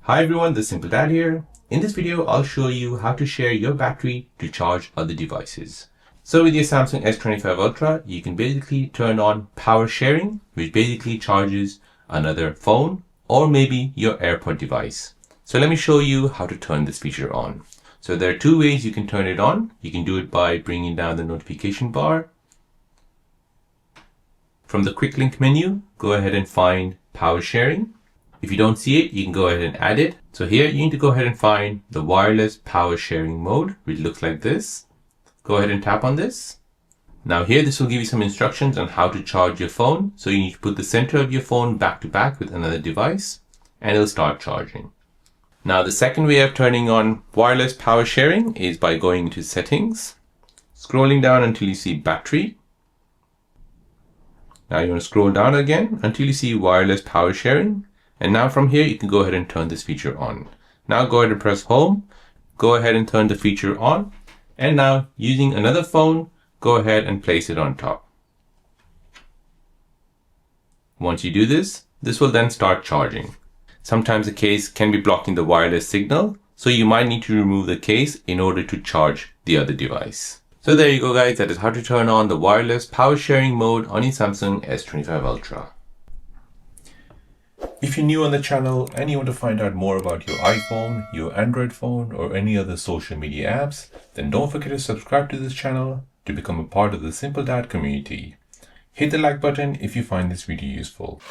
Hi everyone, this is Simple Dad here. In this video, I'll show you how to share your battery to charge other devices. So with your Samsung S25 Ultra, you can basically turn on power sharing, which basically charges another phone or maybe your AirPod device. So let me show you how to turn this feature on. So there are two ways you can turn it on. You can do it by bringing down the notification bar. From the quick link menu, go ahead and find power sharing. If you don't see it, you can go ahead and add it. So here you need to go ahead and find the wireless power sharing mode, which looks like this. Go ahead and tap on this. Now here, this will give you some instructions on how to charge your phone. So you need to put the center of your phone back to back with another device and it'll start charging. Now the second way of turning on wireless power sharing is by going into settings, scrolling down until you see battery. Now you want to scroll down again until you see wireless power sharing. And now from here, you can go ahead and turn this feature on. Now go ahead and press home, go ahead and turn the feature on. And now using another phone, go ahead and place it on top. Once you do this, this will then start charging. Sometimes the case can be blocking the wireless signal, so you might need to remove the case in order to charge the other device. So there you go guys, that is how to turn on the wireless power sharing mode on your Samsung S25 Ultra. If you're new on the channel and you want to find out more about your iPhone, your Android phone, or any other social media apps, then don't forget to subscribe to this channel to become a part of the Simple Dad community. Hit the like button if you find this video useful.